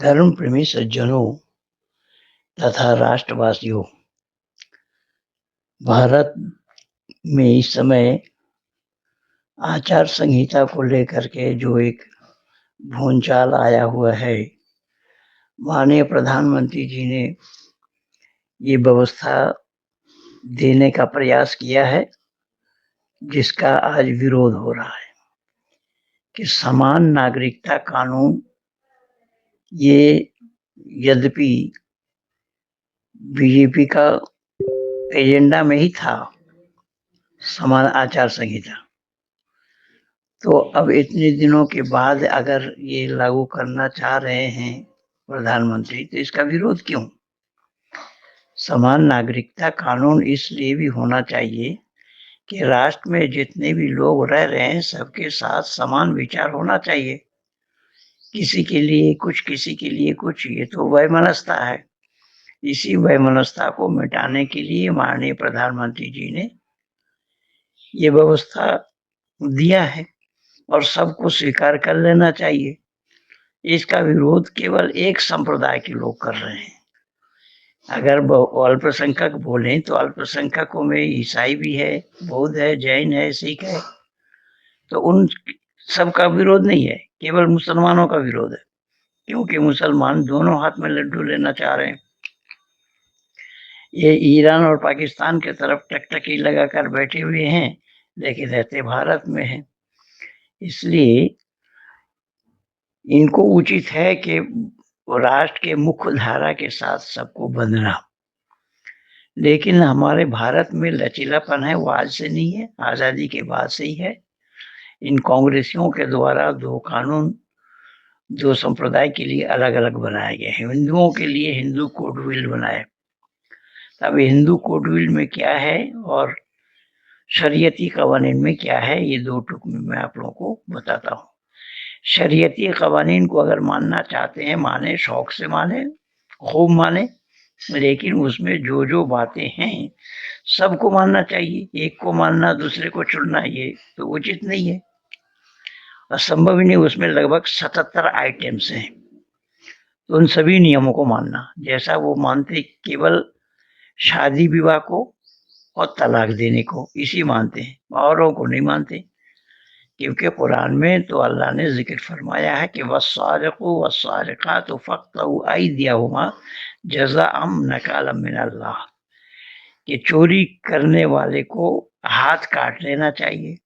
धर्म प्रेमी सज्जनों तथा राष्ट्रवासियों, भारत में इस समय आचार संहिता को लेकर के जो एक भूचाल आया हुआ है, माननीय प्रधानमंत्री जी ने ये व्यवस्था देने का प्रयास किया है, जिसका आज विरोध हो रहा है कि समान नागरिकता कानून ये यद्यपि बीजेपी का एजेंडा में ही था, समान आचार संहिता, तो अब इतने दिनों के बाद अगर ये लागू करना चाह रहे हैं प्रधानमंत्री, तो इसका विरोध क्यों? समान नागरिकता कानून इसलिए भी होना चाहिए कि राष्ट्र में जितने भी लोग रह रहे हैं, सबके साथ समान विचार होना चाहिए। किसी के लिए कुछ, किसी के लिए कुछ, ये तो वैमनस्यता है। इसी वैमनस्यता को मिटाने के लिए माननीय प्रधानमंत्री जी ने ये व्यवस्था दिया है और सबको स्वीकार कर लेना चाहिए। इसका विरोध केवल एक संप्रदाय के लोग कर रहे हैं। अगर अल्पसंख्यक बोलें तो अल्पसंख्यकों में ईसाई भी है, बौद्ध है, जैन है, सिख है, तो उन सबका विरोध नहीं है, केवल मुसलमानों का विरोध है, क्योंकि मुसलमान दोनों हाथ में लड्डू लेना चाह रहे हैं। ये ईरान और पाकिस्तान के तरफ टकटकी लगाकर बैठे हुए हैं, लेकिन रहते भारत में हैं। इसलिए इनको उचित है कि राष्ट्र के मुख्य धारा के साथ सबको बंधना। लेकिन हमारे भारत में लचीलापन है, वो आज से नहीं है, आजादी के बाद से ही है। इन कांग्रेसियों के द्वारा दो कानून दो संप्रदाय के लिए अलग अलग बनाए गए हैं। हिंदुओं के लिए हिंदू कोड विल बनाए। अब हिंदू कोड विल में क्या है और शरीयती कवानीन में क्या है, ये दो टुक में मैं आप लोगों को बताता हूँ। शरीयती कवानीन को अगर मानना चाहते हैं, माने, शौक से माने, खूब माने, लेकिन उसमें जो जो बातें हैं सबको मानना चाहिए। एक को मानना, दूसरे को चुनना, ये तो उचित नहीं है, असंभव ही नहीं। उसमें लगभग 77 आइटम्स हैं, तो उन सभी नियमों को मानना। जैसा वो मानते केवल शादी विवाह को और तलाक देने को, इसी मानते हैं, औरों को नहीं मानते। क्योंकि कुरान में तो अल्लाह ने जिक्र फरमाया है कि वस्सारिक़ु वस्सारिक़ातु फ़क़्तउ अयदियहुमा जज़ाअम नकालम मिनल्लाह, कि चोरी करने वाले को हाथ काट लेना चाहिए,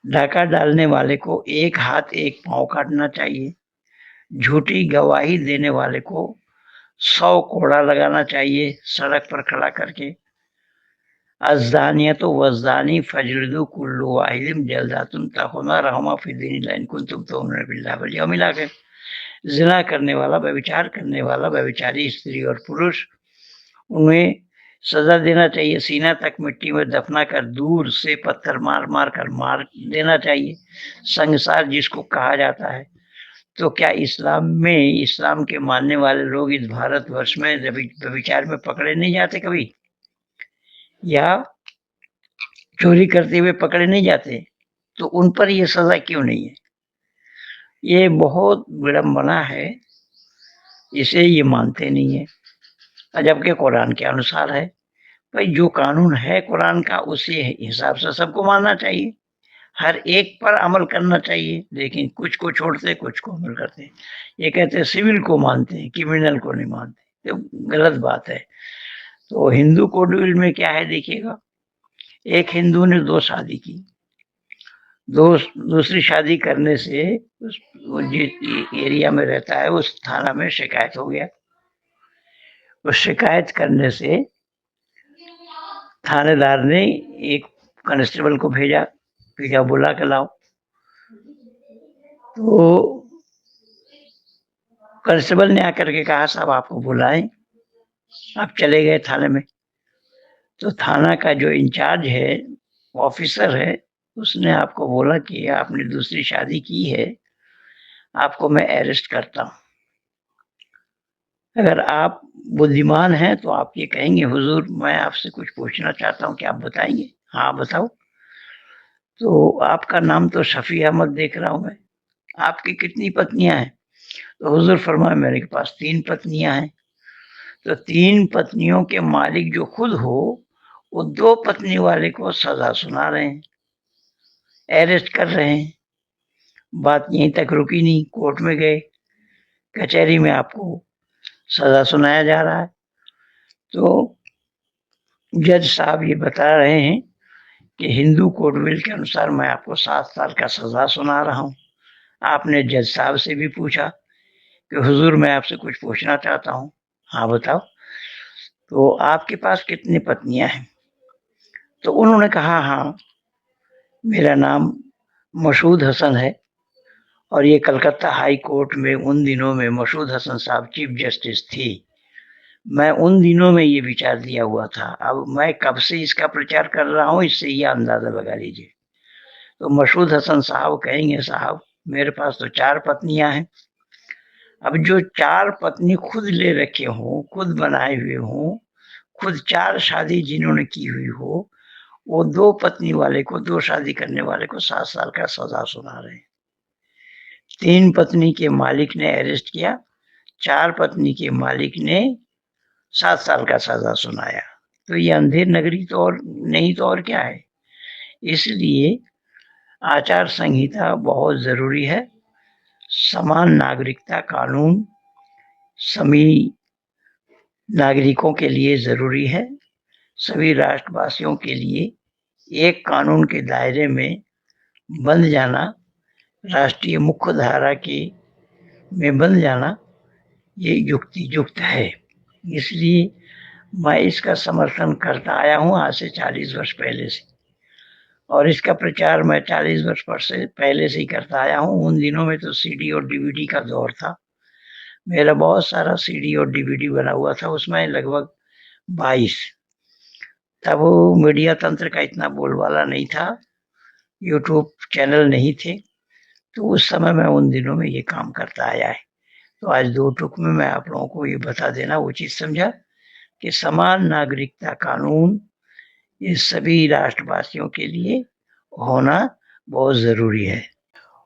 डाका डालने वाले को एक हाथ एक पांव काटना चाहिए, झूठी गवाही देने वाले को 100 कोड़ा लगाना चाहिए सड़क पर खड़ा करके। अज़्ज़ानियतु वज़्ज़ानी फ़ज्लिदू कुल्लु वाहिदिन जल्दातुन तख़ुना रहमा फ़ी दीनिल्लाह इन कुंतुम तु'मिनूना बिल्लाहि वल यौमिल आखिर। ज़िना करने वाला, व्यभिचार करने वाला, व्यभिचारी स्त्री और पुरुष, उन्हें सजा देना चाहिए, सीना तक मिट्टी में दफना कर दूर से पत्थर मार मार कर मार देना चाहिए, संसार जिसको कहा जाता है। तो क्या इस्लाम में, इस्लाम के मानने वाले लोग इस भारतवर्ष में व्यभिचार में पकड़े नहीं जाते कभी, या चोरी करते हुए पकड़े नहीं जाते? तो उन पर यह सजा क्यों नहीं है? ये बहुत विडंबना है, इसे ये मानते नहीं है। जबकि कुरान के अनुसार है। भाई, जो कानून है कुरान का, उसी हिसाब से सबको मानना चाहिए, हर एक पर अमल करना चाहिए। लेकिन कुछ को छोड़ते, कुछ को अमल करते। ये कहते हैं सिविल को मानते हैं, क्रिमिनल को नहीं मानते, तो गलत बात है। तो हिंदू कोड विल में क्या है देखिएगा, एक हिंदू ने 2 शादी की, दूसरी शादी करने से वो जिस एरिया में रहता है उस थाना में शिकायत हो गया। उस शिकायत करने से थानेदार ने एक कांस्टेबल को भेजा, बुला के लाओ। तो कांस्टेबल ने आकर के कहा, साहब आपको बुलाएं। आप चले गए थाने में। तो थाना का जो इंचार्ज है, ऑफिसर है, उसने आपको बोला कि आपने दूसरी शादी की है, आपको मैं अरेस्ट करता हूँ। अगर आप बुद्धिमान हैं तो आप ये कहेंगे, हुजूर मैं आपसे कुछ पूछना चाहता हूँ, क्या आप बताएंगे? हाँ बताओ। तो आपका नाम तो शफी अहमद देख रहा हूँ मैं, आपकी कितनी पत्नियां हैं? तो हुजूर फरमाए मेरे के पास 3 पत्नियां हैं। तो 3 पत्नियों के मालिक जो खुद हो, वो 2 पत्नी वाले को सजा सुना रहे हैं, अरेस्ट कर रहे हैं। बात यहीं तक रुकी नहीं, कोर्ट में गए, कचहरी में आपको सजा सुनाया जा रहा है। तो जज साहब ये बता रहे हैं कि हिंदू कोड विल के अनुसार मैं आपको 7 साल का सजा सुना रहा हूँ। आपने जज साहब से भी पूछा कि हुजूर मैं आपसे कुछ पूछना चाहता हूँ। हाँ बताओ। तो आपके पास कितनी पत्नियां हैं? तो उन्होंने कहा हाँ, मेरा नाम मसूद हसन है और ये कलकत्ता हाई कोर्ट में उन दिनों में मसूद हसन साहब चीफ जस्टिस थी। मैं उन दिनों में ये विचार दिया हुआ था। अब मैं कब से इसका प्रचार कर रहा हूँ, इससे ये अंदाजा लगा लीजिए। तो मसूद हसन साहब कहेंगे साहब मेरे पास तो 4 पत्नियां हैं। अब जो 4 पत्नी खुद ले रखे हों, खुद बनाए हुए हों, खुद 4 शादी जिन्होंने की हुई हो, वो 2 पत्नी वाले को, 2 शादी करने वाले को 7 साल का सजा सुना रहे हैं। 3 पत्नी के मालिक ने अरेस्ट किया, 4 पत्नी के मालिक ने 7 साल का सजा सुनाया। तो ये अंधेर नगरी तो और नहीं तो और क्या है। इसलिए आचार संहिता बहुत जरूरी है। समान नागरिकता कानून सभी नागरिकों के लिए जरूरी है। सभी राष्ट्रवासियों के लिए एक कानून के दायरे में बंध जाना, राष्ट्रीय मुख्य धारा के में बंध जाना, ये युक्ति है। इसलिए मैं इसका समर्थन करता आया हूँ आज से 40 वर्ष पहले से, और इसका प्रचार मैं 40 वर्ष पहले से ही करता आया हूँ। उन दिनों में तो सीडी और डीवीडी का दौर था। मेरा बहुत सारा सीडी और डीवीडी बना हुआ था, उसमें लगभग 22। तब वो मीडिया तंत्र का इतना बोलबाला नहीं था, यूट्यूब चैनल नहीं थे, तो उस समय मैं उन दिनों में ये काम करता आया है। तो आज 2 टूक में मैं आप लोगों को ये बता देना उचित समझा कि समान नागरिकता कानून ये सभी राष्ट्रवासियों के लिए होना बहुत ज़रूरी है।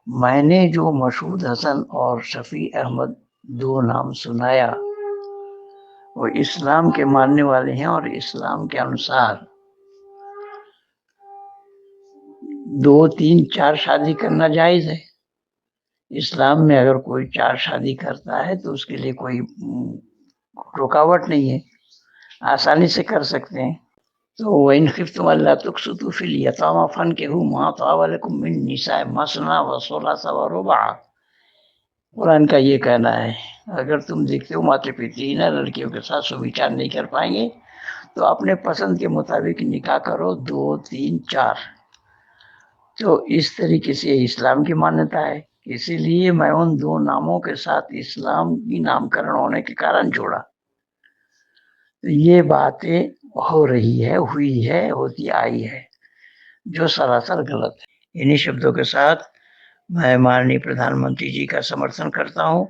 मैंने जो मसूद हसन और शफी अहमद 2 नाम सुनाया, वो इस्लाम के मानने वाले हैं और इस्लाम के अनुसार 2, 3, 4 शादी करना जायज़ है। इस्लाम में अगर कोई 4 शादी करता है तो उसके लिए कोई रुकावट नहीं है, आसानी से कर सकते हैं। तो इन खिफ्तुम अल्ला तुक़सितू फ़िल यतामा फ़न्किहू मा ताब लकुम मिन निसाए मसना व सुलासा व रुबा। कुरान का ये कहना है, अगर तुम देखते हो माता पिता लड़कियों के साथ सुविचार नहीं कर पाएंगे तो अपने पसंद के मुताबिक निकाह करो, 2, 3, 4। तो इस तरीके से इस्लाम की मान्यता है। इसीलिए मैं उन 2 नामों के साथ इस्लाम की नामकरण होने के कारण जोड़ा। तो ये बातें हो रही है, हुई है, होती आई है, जो सरासर गलत है। इन्हीं शब्दों के साथ मैं माननीय प्रधानमंत्री जी का समर्थन करता हूँ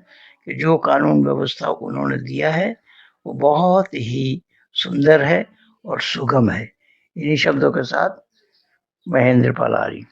कि जो कानून व्यवस्था उन्होंने दिया है वो बहुत ही सुंदर है और सुगम है। इन्हीं शब्दों के साथ महेंद्र पाल आर्य।